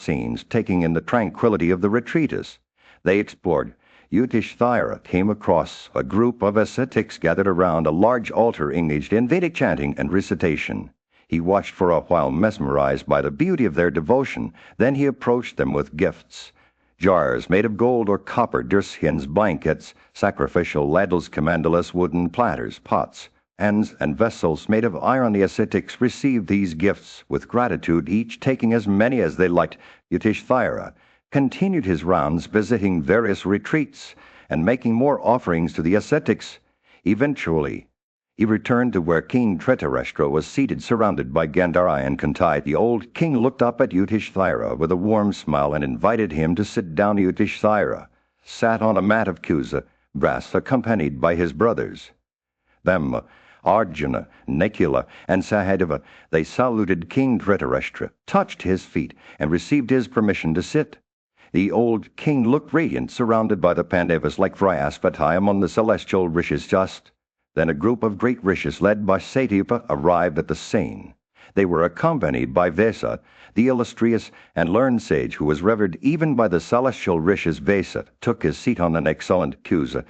scenes, taking in the tranquility of the retreaters. They explored. Yudhishthira came across a group of ascetics gathered around a large altar engaged in Vedic chanting and recitation. He watched for a while, mesmerized by the beauty of their devotion. Then he approached them with gifts. Jars made of gold or copper, deerskins, blankets, sacrificial ladles, camandalas, wooden platters, pots, hands, and vessels made of iron. The ascetics received these gifts with gratitude, each taking as many as they liked. Yudhishthira continued his rounds, visiting various retreats and making more offerings to the ascetics. Eventually, he returned to where King Dhritarashtra was seated, surrounded by Gandhari and Kunti. The old king looked up at Yudhishthira with a warm smile and invited him to sit down. Yudhishthira sat on a mat of kusa, brass, accompanied by his brothers. Them, Arjuna, Nakula, and Sahadeva, they saluted King Dhritarashtra, touched his feet, and received his permission to sit. The old king looked radiant, surrounded by the Pandavas like Vryaspati among the celestial rishis. Just then a group of great rishis led by Satyapa arrived at the scene. They were accompanied by Vesa, the illustrious and learned sage who was revered even by the celestial rishis. Vesa took his seat on an excellent kusa,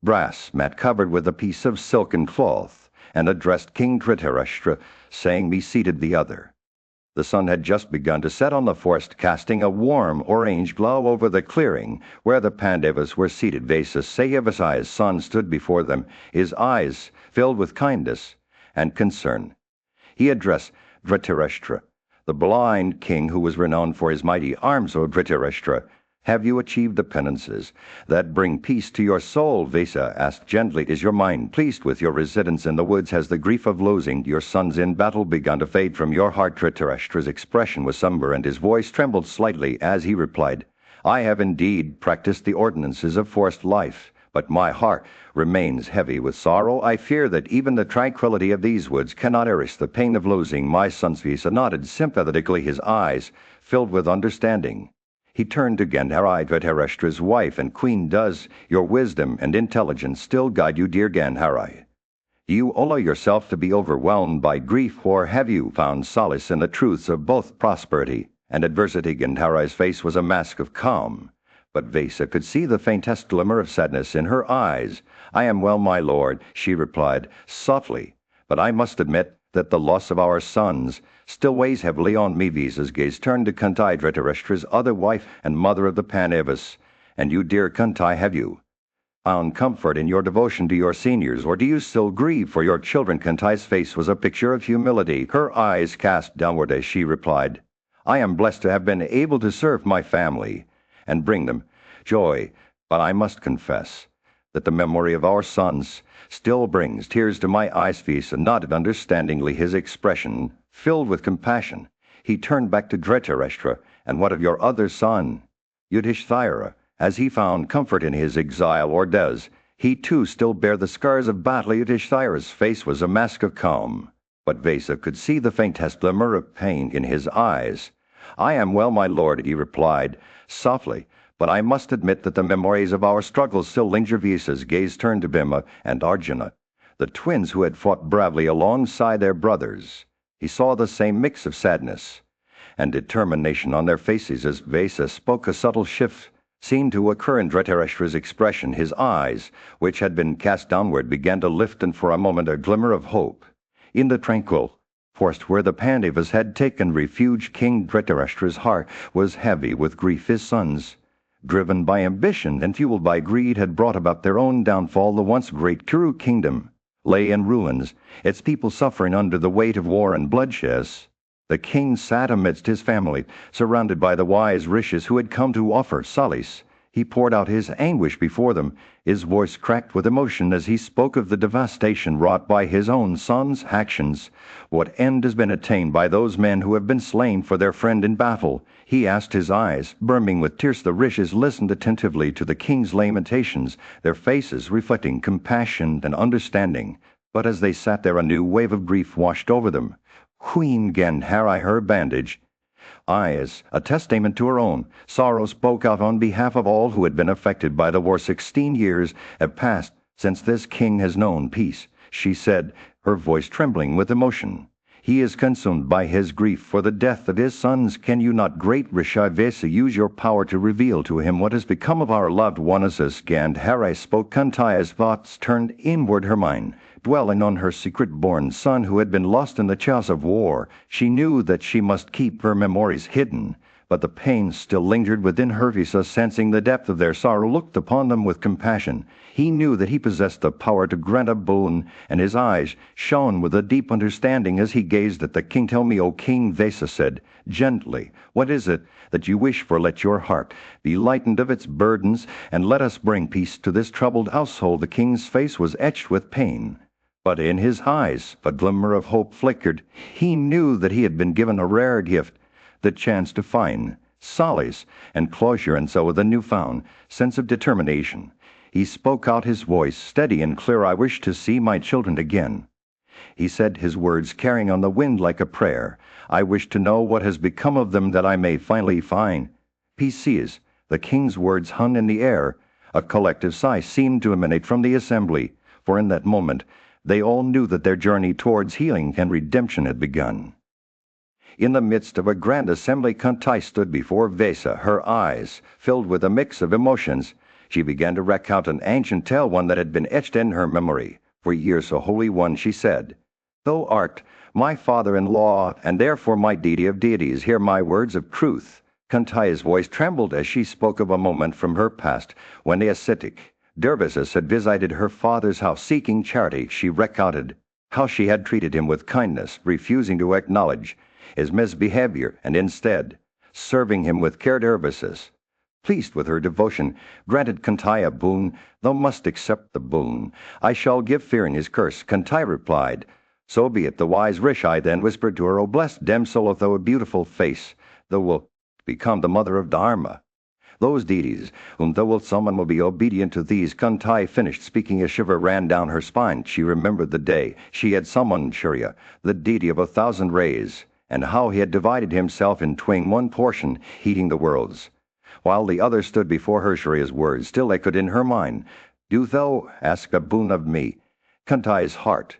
brass mat covered with a piece of silken cloth, and addressed King Dhritarashtra, saying, "Be seated the other." The sun had just begun to set on the forest, casting a warm orange glow over the clearing where the Pandavas were seated. Vasayavasaya's son stood before them, his eyes filled with kindness and concern. He addressed Dhritarashtra, the blind king who was renowned for his mighty arms. "O Dhritarashtra, have you achieved the penances that bring peace to your soul?" Vesa asked gently. "Is your mind pleased with your residence in the woods? Has the grief of losing your sons in battle begun to fade from your heart?" Dhritarashtra's expression was somber, and his voice trembled slightly as he replied, "I have indeed practiced the ordinances of forest life, but my heart remains heavy with sorrow. I fear that even the tranquility of these woods cannot erase the pain of losing my sons." Vesa nodded sympathetically, his eyes filled with understanding. He turned to Gandhari, Dhritarashtra's wife and queen. "Does your wisdom and intelligence still guide you, dear Gandhari? Do you allow yourself to be overwhelmed by grief, or have you found solace in the truths of both prosperity and adversity?" Gandhari's face was a mask of calm, but Vesa could see the faintest glimmer of sadness in her eyes. "I am well, my lord," she replied softly, "but I must admit that the loss of our sons still weighs heavily on me." Vesa's gaze turned to Kunti, Dhritarashtra's other wife and mother of the Pandavas. "And you, dear Kunti, have you found comfort in your devotion to your seniors, or do you still grieve for your children?" Kunti's face was a picture of humility, her eyes cast downward as she replied, "I am blessed to have been able to serve my family and bring them joy, but I must confess that the memory of our sons still brings tears to my eyes." Vesa nodded understandingly, his expression filled with compassion. He turned back to Dhritarashtra. "And what of your other son, Yudhishthira? Has he found comfort in his exile, or does he too still bear the scars of battle?" Yudhishthira's face was a mask of calm, but Vesa could see the faintest glimmer of pain in his eyes. "I am well, my lord," he replied softly, "but I must admit that the memories of our struggles still linger." Vesa's gaze turned to Bhima and Arjuna, the twins who had fought bravely alongside their brothers. He saw the same mix of sadness and determination on their faces. As Vesa spoke, a subtle shift seemed to occur in Dhritarashtra's expression. His eyes, which had been cast downward, began to lift, and for a moment a glimmer of hope. In the tranquil forest where the Pandavas had taken refuge, King Dhritarashtra's heart was heavy with grief. His sons, driven by ambition and fueled by greed, had brought about their own downfall. The once great Kuru kingdom lay in ruins, its people suffering under the weight of war and bloodshed. The king sat amidst his family, surrounded by the wise rishis who had come to offer solace. He poured out his anguish before them, his voice cracked with emotion as he spoke of the devastation wrought by his own sons' actions. "What end has been attained by those men who have been slain for their friend in battle?" he asked, his eyes brimming with tears. The rishis listened attentively to the king's lamentations, their faces reflecting compassion and understanding. But as they sat there, a new wave of grief washed over them. Queen Gandhari, her bandage eyes a testament to her own sorrow, spoke out on behalf of all who had been affected by the war. 16 years have passed since this king has known peace," she said, her voice trembling with emotion. He is consumed by his grief for the death of his sons. Can you not, great Rishavesa, use your power to reveal to him what has become of our loved one? As Gandhari spoke, Kunti's thoughts turned inward, her mind dwelling on her secret-born son who had been lost in the chaos of war. She knew that she must keep her memories hidden, but the pain still lingered within her. Visa, sensing the depth of their sorrow, looked upon them with compassion. He knew that he possessed the power to grant a boon, and his eyes shone with a deep understanding as he gazed at the king. Tell me, O king, Vesa said gently, what is it that you wish for? Let your heart be lightened of its burdens, and let us bring peace to this troubled household. The king's face was etched with pain, but in his eyes a glimmer of hope flickered. He knew that he had been given a rare gift, the chance to find solace and closure, and so with a newfound sense of determination, he spoke out, his voice steady and clear. I wish to see my children again. He said his words carrying on the wind like a prayer. I wish to know what has become of them, that I may finally find peace. The king's words hung in the air. A collective sigh seemed to emanate from the assembly, for in that moment they all knew that their journey towards healing and redemption had begun. In the midst of a grand assembly, Kunti stood before Vesa, her eyes filled with a mix of emotions. She began to recount an ancient tale, one that had been etched in her memory for years. O Holy One, she said, thou art my father-in-law, and therefore my deity of deities. Hear my words of truth. Kunti's voice trembled as she spoke of a moment from her past when the ascetic Dervises had visited her father's house seeking charity. She recounted how she had treated him with kindness, refusing to acknowledge his misbehavior, and instead serving him with care. Dervises, pleased with her devotion, granted Kunti a boon. Thou must accept the boon. I shall give fearing his curse. Kunti replied, so be it. The wise Rishi then whispered to her, O blessed damsel, of a beautiful face, thou wilt become the mother of Dharma. Those deities whom thou wilt summon will be obedient to these. Kunti finished speaking. A shiver ran down her spine. She remembered the day she had summoned Surya, the deity of 1,000 rays, and how he had divided himself in twain, one portion heating the worlds, while the other stood before her. Surya's words still echoed in her mind. Do thou ask a boon of me? Kunti's heart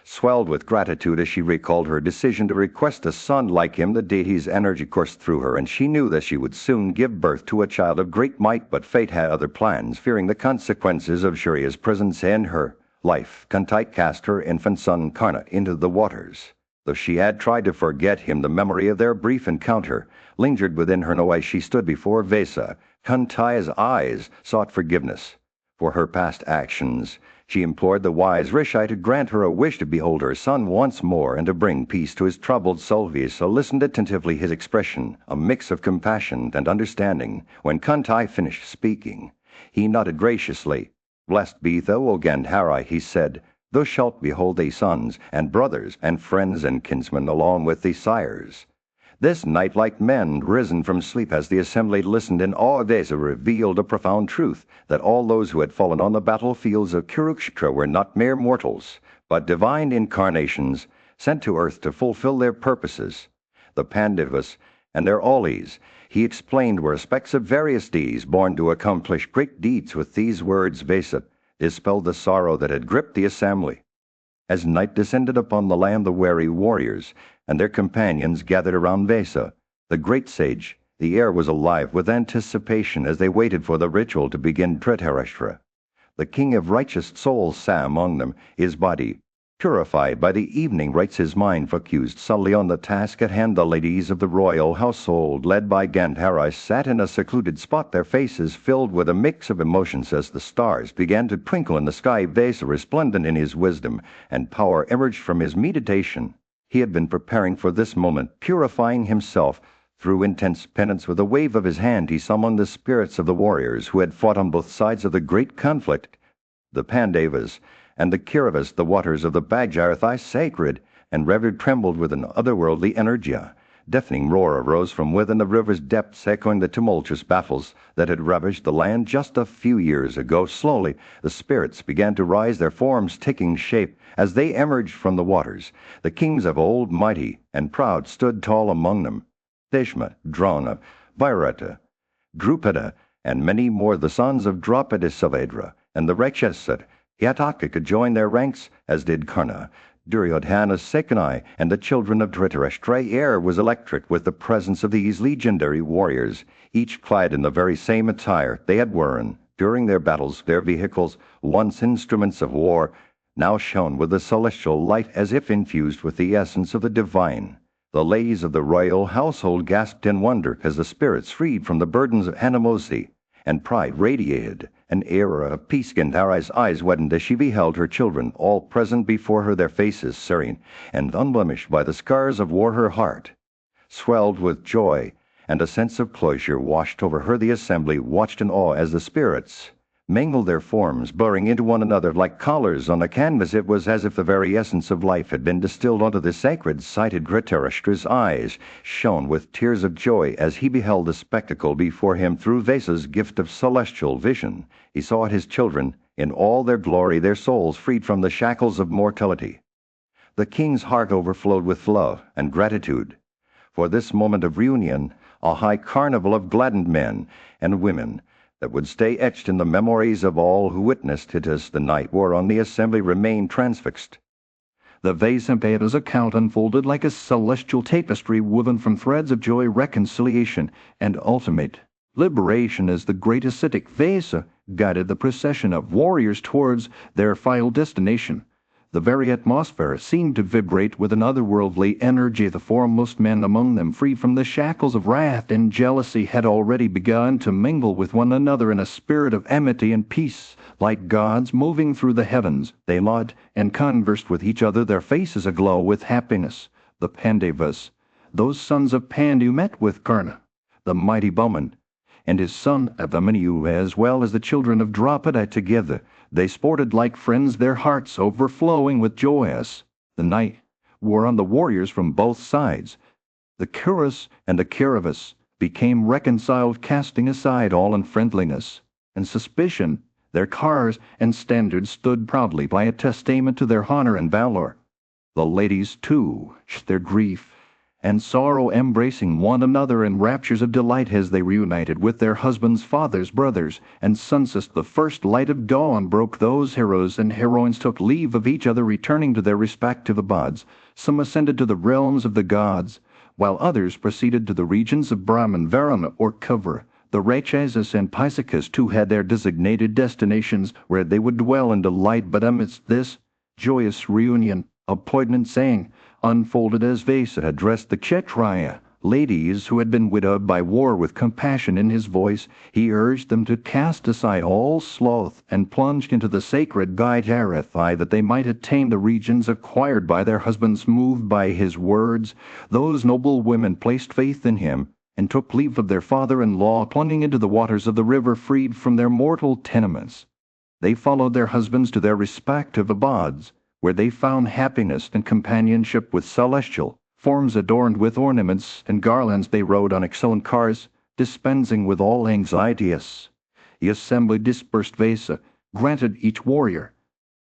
swelled with gratitude as she recalled her decision to request a son like him. The deity's energy coursed through her, and she knew that she would soon give birth to a child of great might. But fate had other plans. Fearing the consequences of Surya's presence in her life, Kunti cast her infant son Karna into the waters. Though she had tried to forget him, the memory of their brief encounter lingered within her. No, as she stood before Vesa, Kunti's eyes sought forgiveness for her past actions. She implored the wise Rishi to grant her a wish to behold her son once more and to bring peace to his troubled soul. Vesa listened attentively, his expression a mix of compassion and understanding. When Kunti finished speaking, he nodded graciously. Blessed be thou, O Gandhari, he said. Thou shalt behold thy sons and brothers and friends and kinsmen along with thy sires this night, like men risen from sleep. As the assembly listened in awe, Vesa revealed a profound truth, that all those who had fallen on the battlefields of Kurukshetra were not mere mortals, but divine incarnations sent to earth to fulfill their purposes. The Pandavas and their Aulis, he explained, were aspects of various deities born to accomplish great deeds. With these words, Vesa dispelled the sorrow that had gripped the assembly. As night descended upon the land, the weary warriors and their companions gathered around Vesa, the great sage. The air was alive with anticipation as they waited for the ritual to begin. Dhritarashtra, the king of righteous souls, sat among them, his body purified by the evening rites, his mind focused solely on the task at hand. The ladies of the royal household, led by Gandhari, sat in a secluded spot, their faces filled with a mix of emotions as the stars began to twinkle in the sky. Vesa, resplendent in his wisdom and power, emerged from his meditation. He had been preparing for this moment, purifying himself through intense penance. With a wave of his hand, he summoned the spirits of the warriors who had fought on both sides of the great conflict. The Pandavas and the Kauravas, the waters of the Bhagirathi, sacred and revered, trembled with an otherworldly energy. Deafening roar arose from within the river's depths, echoing the tumultuous battles that had ravaged the land just a few years ago. Slowly, the spirits began to rise, their forms taking shape as they emerged from the waters. The kings of old, mighty and proud, stood tall among them. Bhishma, Drona, Bharata, Drupada, and many more. The sons of Draupadi, Savadra, and the Rakshasa Yataka could join their ranks, as did Karna, Duryodhana Sekanai, and the children of Dhritarashtra. Air was electric with the presence of these legendary warriors, each clad in the very same attire they had worn during their battles. Their vehicles, once instruments of war, now shone with the celestial light as if infused with the essence of the divine. The ladies of the royal household gasped in wonder as the spirits, freed from the burdens of animosity and pride, radiated an era of peace. Gandhara's eyes widened as she beheld her children, all present before her, their faces serene and unblemished by the scars of war. Her heart swelled with joy, and a sense of pleasure washed over her. The assembly watched in awe as the spirits mingled, their forms blurring into one another like colors on a canvas. It was as if the very essence of life had been distilled onto the sacred sighted. Dhritarashtra's eyes shone with tears of joy as he beheld the spectacle before him. Through Vesa's gift of celestial vision, he saw his children in all their glory, their souls freed from the shackles of mortality. The king's heart overflowed with love and gratitude for this moment of reunion, a high carnival of gladdened men and women that would stay etched in the memories of all who witnessed it. As the night wore on, the assembly remained transfixed. The Vaisampayana's account unfolded like a celestial tapestry woven from threads of joy, reconciliation, and ultimate liberation as the great ascetic Vesa guided the procession of warriors towards their final destination. The very atmosphere seemed to vibrate with an otherworldly energy. The foremost men among them, free from the shackles of wrath and jealousy, had already begun to mingle with one another in a spirit of amity and peace. Like gods moving through the heavens, they lauded and conversed with each other, their faces aglow with happiness. The Pandavas, those sons of Pandu, met with Karna, the mighty bowman, and his son Abhimanyu, as well as the children of Draupadi. Together they sported like friends, their hearts overflowing with joy. As the night wore on, the warriors from both sides, the Kuras and the Kauravas, became reconciled, casting aside all unfriendliness and suspicion. Their cars and standards stood proudly by a testament to their honor and valor. The ladies, too, their grief and sorrow, embracing one another in raptures of delight as they reunited with their husbands, fathers, brothers, and sons. As the first light of dawn broke, those heroes and heroines took leave of each other, returning to their respective abodes. Some ascended to the realms of the gods, while others proceeded to the regions of Brahman, Varuna, or Kavra. The Rakshasas and Paisakas too had their designated destinations where they would dwell in delight. But amidst this joyous reunion, a poignant saying unfolded as Vesa addressed the Kshatriya ladies who had been widowed by war. With compassion in his voice, he urged them to cast aside all sloth and plunge into the sacred Gaidarathi, that they might attain the regions acquired by their husbands. Moved by his words, those noble women placed faith in him and took leave of their father-in-law, plunging into the waters of the river. Freed from their mortal tenements, they followed their husbands to their respective abodes, where they found happiness and companionship with celestial forms adorned with ornaments and garlands. They rode on excellent cars, dispensing with all anxieties. The assembly dispersed. Vesa granted each warrior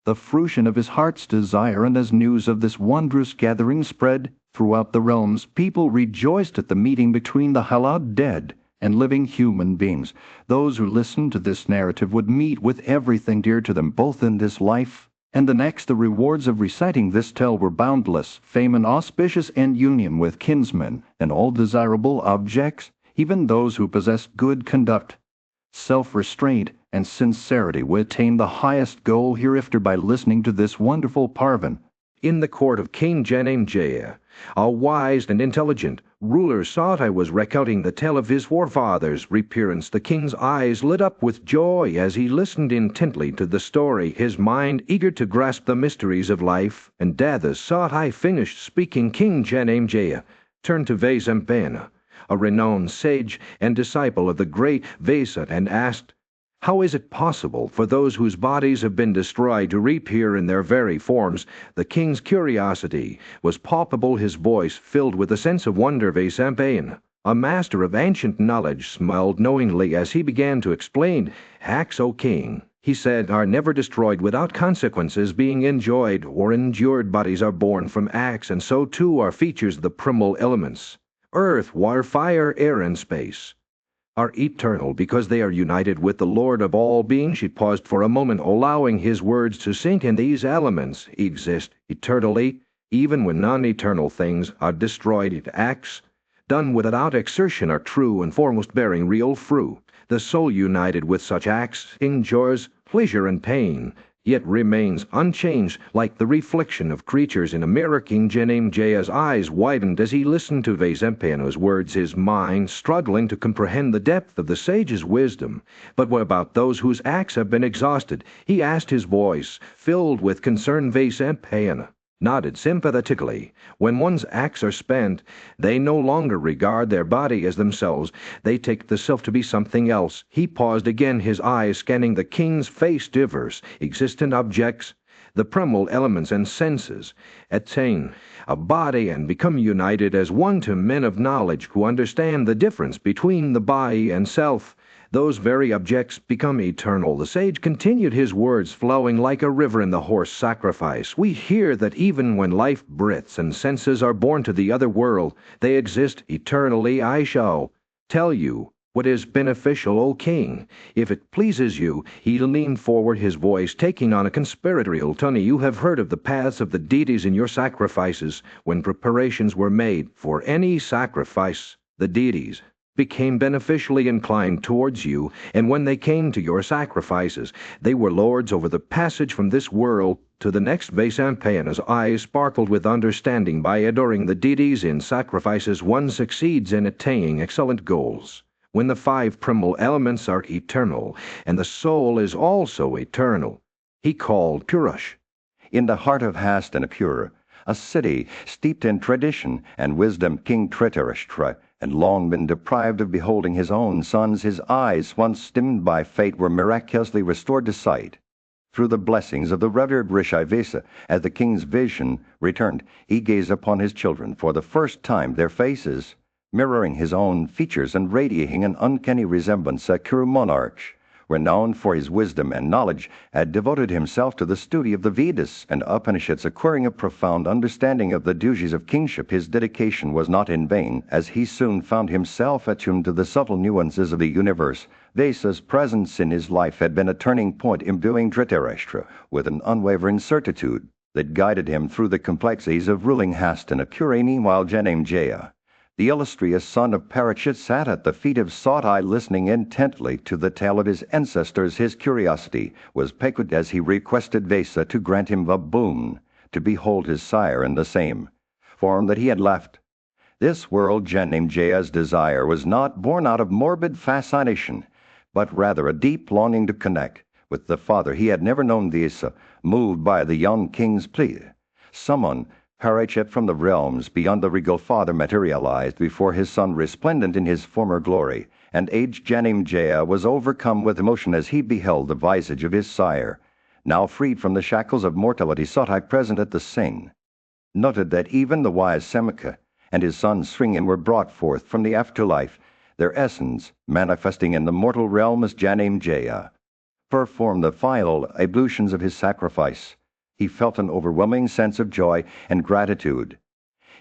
the fruition of his heart's desire, and as news of this wondrous gathering spread throughout the realms, people rejoiced at the meeting between the hallowed dead and living human beings. Those who listened to this narrative would meet with everything dear to them, both in this life and the next. The rewards of reciting this tale were boundless: fame and auspicious end union with kinsmen and all desirable objects. Even those who possessed good conduct, self-restraint, and sincerity would attain the highest goal hereafter by listening to this wonderful parvan. In the court of King Janamejaya, a wise and intelligent ruler sought I was recounting the tale of his forefathers' reappearance. The king's eyes lit up with joy as he listened intently to the story, his mind eager to grasp the mysteries of life and death. As sought I finished speaking, King Janamejaya turned to Vaisampayana, a renowned sage and disciple of the great Vesa, and asked, "How is it possible for those whose bodies have been destroyed to reappear in their very forms?" The king's curiosity was palpable, his voice filled with a sense of wonder. Vaisampayana, a master of ancient knowledge, smiled knowingly as he began to explain. "Acts, O king," he said, "are never destroyed without consequences being enjoyed or endured. Bodies are born from acts, and so too are features of the primal elements: earth, water, fire, air, and space. are eternal because they are united with the Lord of all being. She paused for a moment, allowing his words to sink in. These elements exist eternally, even when non-eternal things are destroyed. Acts done without exertion are true and foremost bearing real fruit. The soul united with such acts enjoys pleasure and pain, yet remains unchanged, like the reflection of creatures in a mirror. King Janamjaya's eyes widened as he listened to Vaisampayanu's words, his mind struggling to comprehend the depth of the sage's wisdom. But what about those whose acts have been exhausted? He asked, his voice filled with concern. Vaisampayana nodded sympathetically. When one's acts are spent, they no longer regard their body as themselves. They take the self to be something else. He paused again, his eyes scanning the king's face. Diverse existent objects, the primal elements and senses, attain a body and become united as one to men of knowledge who understand the difference between the body and self. Those very objects become eternal. The sage continued, his words flowing like a river in the horse sacrifice. We hear that even when life breaths and senses are born to the other world, they exist eternally. I shall tell you what is beneficial, O king, if it pleases you. He leaned forward, his voice taking on a conspiratorial tone. You have heard of the paths of the deities in your sacrifices. When preparations were made for any sacrifice, the deities became beneficially inclined towards you, and when they came to your sacrifices, they were lords over the passage from this world to the next. Vaisampayana's eyes sparkled with understanding. By adoring the deities in sacrifices, one succeeds in attaining excellent goals. When the five primal elements are eternal, and the soul is also eternal, he called Purush. In the heart of Hastinapura, a city steeped in tradition and wisdom, King Dhritarashtra had long been deprived of beholding his own sons. His eyes, once dimmed by fate, were miraculously restored to sight. Through the blessings of the revered Rishi Vesa, as the king's vision returned, he gazed upon his children for the first time, their faces mirroring his own features and radiating an uncanny resemblance. A Kuru monarch, renowned for his wisdom and knowledge, had devoted himself to the study of the Vedas and Upanishads, acquiring a profound understanding of the duties of kingship. His dedication was not in vain, as he soon found himself attuned to the subtle nuances of the universe. Vesa's presence in his life had been a turning point, imbuing Dhritarashtra with an unwavering certitude that guided him through the complexities of ruling Hastinapura. Meanwhile, Janamjaya, the illustrious son of Parikshit, sat at the feet of Satai, listening intently to the tale of his ancestors. His curiosity was piqued as he requested Vesa to grant him the boon to behold his sire in the same form that he had left this world. Janamjaya's desire was not born out of morbid fascination, but rather a deep longing to connect with the father he had never known. Vesa, moved by the young king's plea, summoned Parikshit from the realms beyond. The regal father materialized before his son, resplendent in his former glory, and aged Janamjaya was overcome with emotion as he beheld the visage of his sire, now freed from the shackles of mortality. Satai, present at the scene, noted that even the wise Samika and his son Sringen were brought forth from the afterlife, their essence manifesting in the mortal realm as Janamjaya performed the final ablutions of his sacrifice. He felt an overwhelming sense of joy and gratitude.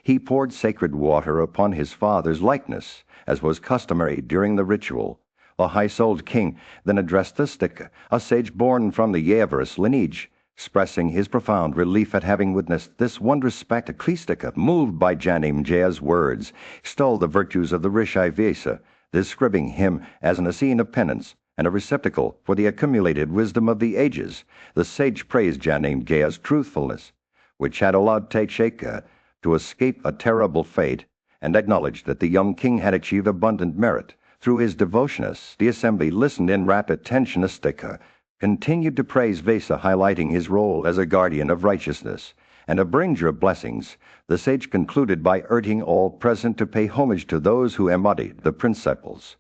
He poured sacred water upon his father's likeness, as was customary during the ritual. The high-souled king then addressed the Stika, a sage born from the Yavaris lineage, expressing his profound relief at having witnessed this wondrous spectacle. Stika, moved by Janamjaya's words, extolled the virtues of the Rishi Vesa, describing him as an scene of penance and a receptacle for the accumulated wisdom of the ages. The sage praised Janamjaya's truthfulness, which had allowed Teshaka to escape a terrible fate, and acknowledged that the young king had achieved abundant merit through his devotiousness. The assembly listened in rapt attention. Astika continued to praise Vesa, highlighting his role as a guardian of righteousness and a bringer of blessings. The sage concluded by urging all present to pay homage to those who embodied the principles.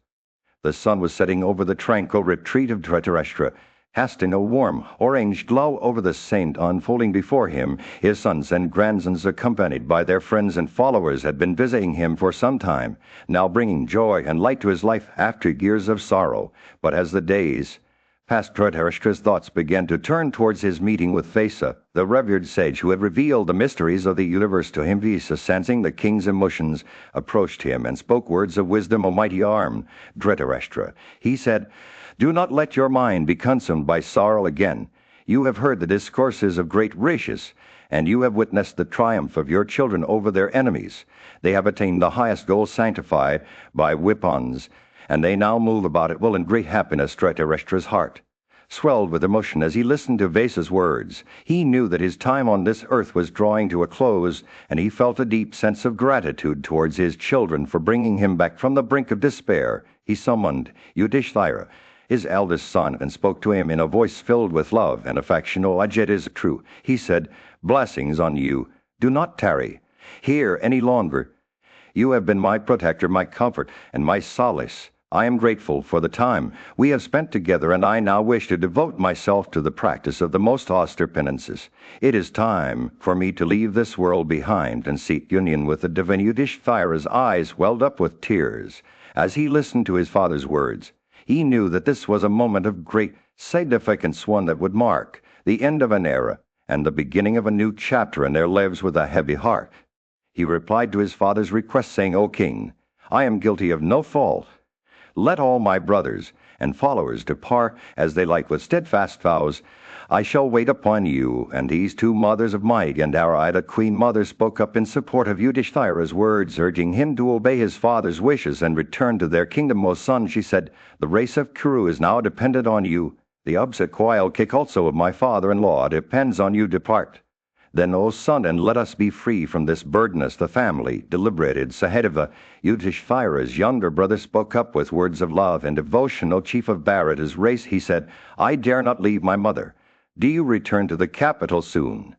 The sun was setting over the tranquil retreat of Dhritarashtra, casting a warm orange glow over the saint. Unfolding before him, his sons and grandsons, accompanied by their friends and followers, had been visiting him for some time, now bringing joy and light to his life after years of sorrow. But as the days Past Dhritarashtra's thoughts began to turn towards his meeting with Vesa, the revered sage who had revealed the mysteries of the universe to him. Vesa, sensing the king's emotions, approached him and spoke words of wisdom. O mighty arm, Dhritarashtra, he said, do not let your mind be consumed by sorrow again. You have heard the discourses of great rishis, and you have witnessed the triumph of your children over their enemies. They have attained the highest goal sanctified by weapons, and they now move about at will in great happiness. Dhritarashtra's heart swelled with emotion as he listened to Vesa's words. He knew that his time on this earth was drawing to a close, and he felt a deep sense of gratitude towards his children for bringing him back from the brink of despair. He summoned Yudhishthira, his eldest son, and spoke to him in a voice filled with love and affection. O Ajit is true, he said, blessings on you. Do not tarry here any longer. You have been my protector, my comfort, and my solace. I am grateful for the time we have spent together, and I now wish to devote myself to the practice of the most austere penances. It is time for me to leave this world behind and seek union with the divine. Yudhishthira's eyes welled up with tears as he listened to his father's words. He knew that this was a moment of great significance, one that would mark the end of an era and the beginning of a new chapter in their lives. With a heavy heart, he replied to his father's request, saying, O king, I am guilty of no fault. Let all my brothers and followers depart as they like with steadfast vows. I shall wait upon you. And these two mothers of might, Gandhara, the queen mother, spoke up in support of Yudhishthira's words, urging him to obey his father's wishes and return to their kingdom. O son, she said, the race of Kuru is now dependent on you. The obsequial kick also of my father-in-law depends on you. Depart then, O son, and let us be free from this burdenous. The family deliberated. Sahadeva, Yudhishthira's younger brother, spoke up with words of love and devotion. O chief of Bharata's race, he said, I dare not leave my mother. Do you return to the capital soon?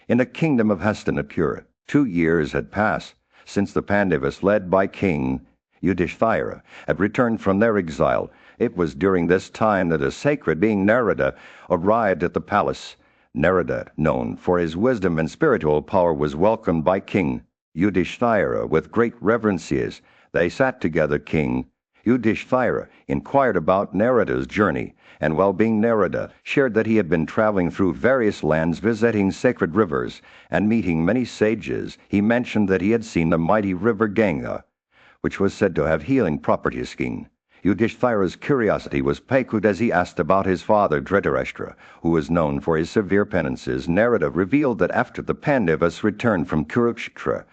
In the kingdom of Hastinapura, 2 years had passed since the Pandavas, led by King Yudhishthira, had returned from their exile. It was during this time that a sacred being, Narada, arrived at the palace. Narada, known for his wisdom and spiritual power, was welcomed by King Yudhishthira with great reverences. They sat together. King Yudhishthira inquired about Narada's journey and well-being. Narada shared that he had been traveling through various lands, visiting sacred rivers, and meeting many sages. He mentioned that he had seen the mighty river Ganga, which was said to have healing properties. King Yudhishthira's curiosity was piqued as he asked about his father Dhritarashtra, who was known for his severe penances. Narada revealed that after the Pandavas returned from Kurukshetra,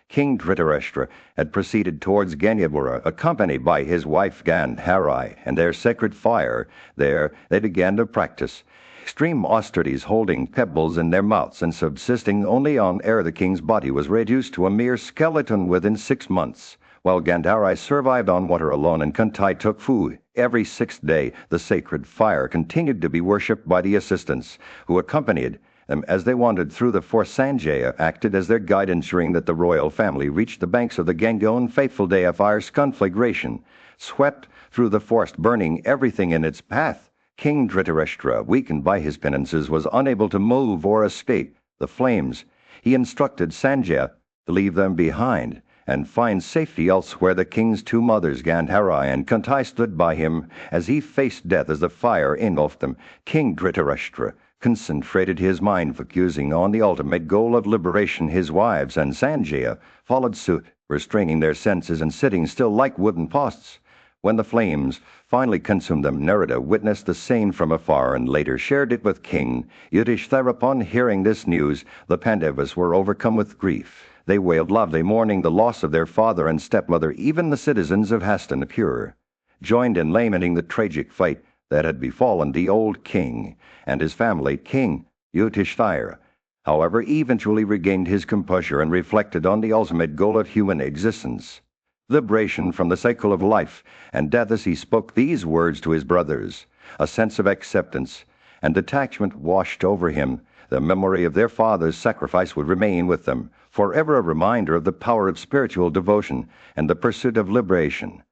King Dhritarashtra had proceeded towards Ganyapura, accompanied by his wife Gandhara and their sacred fire. There they began to practice extreme austerities, holding pebbles in their mouths and subsisting only on air. The king's body was reduced to a mere skeleton within 6 months, while Gandhara survived on water alone, and Kunti took food every 6th day. The sacred fire continued to be worshipped by the assistants who accompanied them as they wandered through the forest. Sanjaya acted as their guide, ensuring that the royal family reached the banks of the Ganga on fateful day. A fire's conflagration swept through the forest, burning everything in its path. King Dhritarashtra, weakened by his penances, was unable to move or escape the flames. He instructed Sanjaya to leave them behind and find safety elsewhere. The king's 2 mothers, Gandhara and Kunti, stood by him as he faced death as the fire engulfed them. King Dhritarashtra concentrated his mind, focusing on the ultimate goal of liberation. His wives and Sanjaya followed suit, restraining their senses and sitting still like wooden posts. When the flames finally consumed them, Narada witnessed the scene from afar and later shared it with King Yudhishthira. Upon hearing this news, the Pandavas were overcome with grief. They wailed loudly, mourning the loss of their father and stepmother. Even the citizens of Hastinapura joined in lamenting the tragic fate that had befallen the old king and his family. King Yudhishthira, however, eventually regained his composure and reflected on the ultimate goal of human existence, liberation from the cycle of life and death. As he spoke these words to his brothers, a sense of acceptance and detachment washed over him. The memory of their father's sacrifice would remain with them, forever a reminder of the power of spiritual devotion and the pursuit of liberation.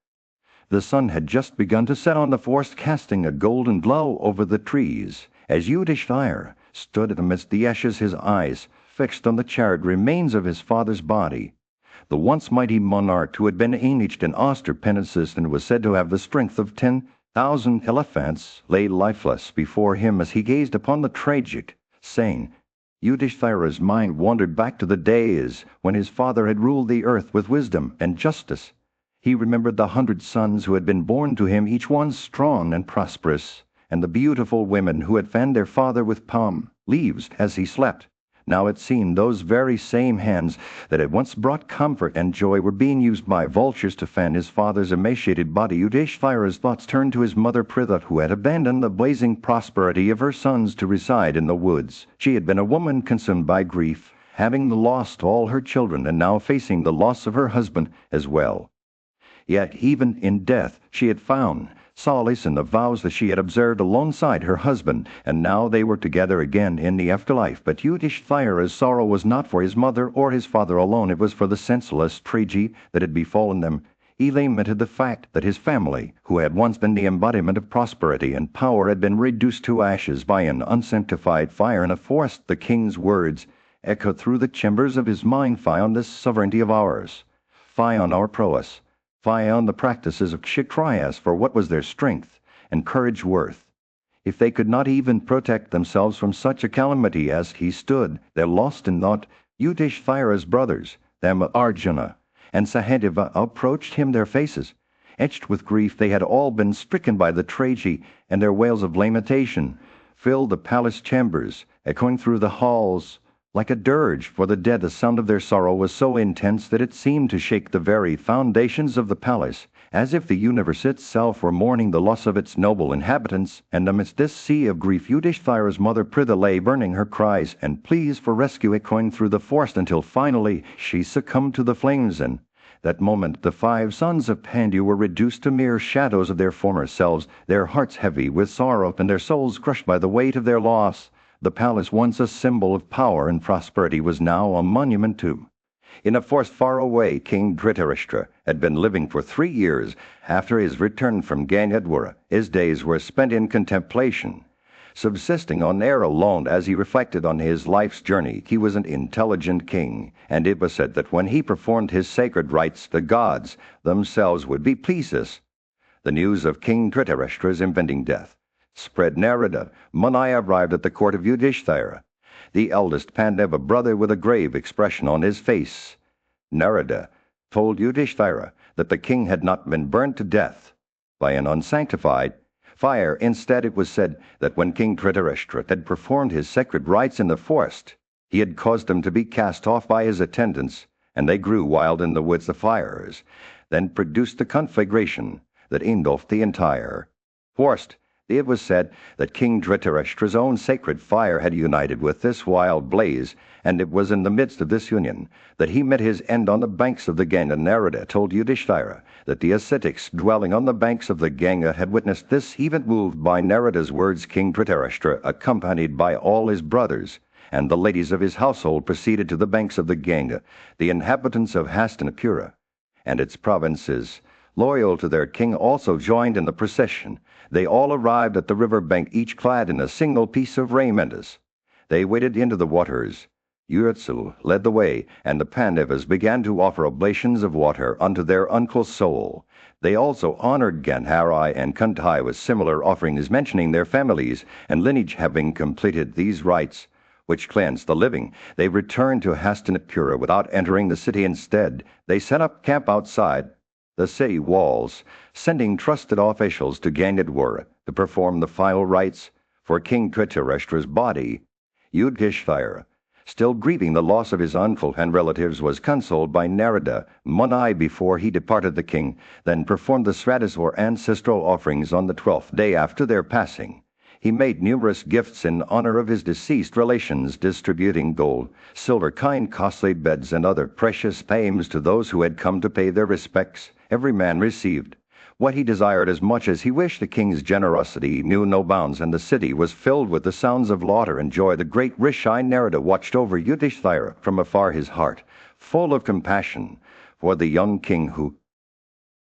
The sun had just begun to set on the forest, casting a golden glow over the trees. As Yudhishthira stood amidst the ashes, his eyes fixed on the charred remains of his father's body, the once mighty monarch who had been engaged in austere penances and was said to have the strength of 10 1,000 elephants lay lifeless before him as he gazed upon the tragic, saying, Yudhishthira's mind wandered back to the days when his father had ruled the earth with wisdom and justice. He remembered the 100 sons who had been born to him, each one strong and prosperous, and the beautiful women who had fanned their father with palm leaves as he slept. Now it seemed those very same hands that had once brought comfort and joy were being used by vultures to fan his father's emaciated body. Yudhishthira's thoughts turned to his mother Pritha, who had abandoned the blazing prosperity of her sons to reside in the woods. She had been a woman consumed by grief, having lost all her children and now facing the loss of her husband as well. Yet even in death she had found solace in the vows that she had observed alongside her husband, and now they were together again in the afterlife. But Yudhishthira's sorrow was not for his mother or his father alone, it was for the senseless tragedy that had befallen them. He lamented the fact that his family, who had once been the embodiment of prosperity and power, had been reduced to ashes by an unsanctified fire in a forest. The king's words echoed through the chambers of his mind. Fie on this sovereignty of ours! Fie on our prowess! Fie on the practices of Kshatriyas, for what was their strength and courage worth? If they could not even protect themselves from such a calamity as he stood, there lost in thought, Yudhishthira's brothers, them Arjuna and Sahadeva, approached him, their faces etched with grief. They had all been stricken by the tragedy, and their wails of lamentation filled the palace chambers, echoing through the halls like a dirge for the dead. The sound of their sorrow was so intense that it seemed to shake the very foundations of the palace, as if the universe itself were mourning the loss of its noble inhabitants. And amidst this sea of grief, Yudhishthira's mother Pritha lay burning, her cries and pleas for rescue echoing through the forest, until finally she succumbed to the flames. And that moment the 5 sons of Pandu were reduced to mere shadows of their former selves, their hearts heavy with sorrow and their souls crushed by the weight of their loss. The palace, once a symbol of power and prosperity, was now a monument to. In a forest far away, King Dhritarashtra had been living for 3 years. After his return from Ganyadwara, his days were spent in contemplation. Subsisting on air alone as he reflected on his life's journey, he was an intelligent king, and it was said that when he performed his sacred rites, the gods themselves would be pleased. The news of King Dhritarashtra's impending death spread. Narada Muni arrived at the court of Yudhishthira, the eldest Pandava brother, with a grave expression on his face. Narada told Yudhishthira that the king had not been burned to death by an unsanctified fire. Instead, it was said that when King Dhritarashtra had performed his sacred rites in the forest, he had caused them to be cast off by his attendants, and they grew wild in the woods. The fires then produced the conflagration that engulfed the entire forest. It was said that King Dhritarashtra's own sacred fire had united with this wild blaze, and it was in the midst of this union that he met his end on the banks of the Ganga. Narada told Yudhishthira that the ascetics dwelling on the banks of the Ganga had witnessed this. Even moved by Narada's words, King Dhritarashtra, accompanied by all his brothers and the ladies of his household, proceeded to the banks of the Ganga. The inhabitants of Hastinapura and its provinces, loyal to their king, also joined in the procession. They all arrived at the river bank, each clad in a single piece of raiment. They waded into the waters. Yurtsul led the way, and the Pandavas began to offer oblations of water unto their uncle Soul. They also honored Gandhari and Kunti with similar offerings, mentioning their families and lineage. Having completed these rites, which cleansed the living, they returned to Hastinapura without entering the city. Instead, they set up camp outside the city walls, sending trusted officials to Ganyadwara to perform the final rites for King Dhritarashtra's body. Yudhishthira, still grieving the loss of his uncle and relatives, was consoled by Narada Muni before he departed. The king then performed the sraddhas or ancestral offerings on the 12th day after their passing. He made numerous gifts in honor of his deceased relations, distributing gold, silver, kind, costly beds, and other precious paymes to those who had come to pay their respects. Every man received what he desired as much as he wished. The king's generosity knew no bounds, and the city was filled with the sounds of laughter and joy. The great Rishi Narada watched over Yudhishthira from afar, his heart full of compassion for the young king who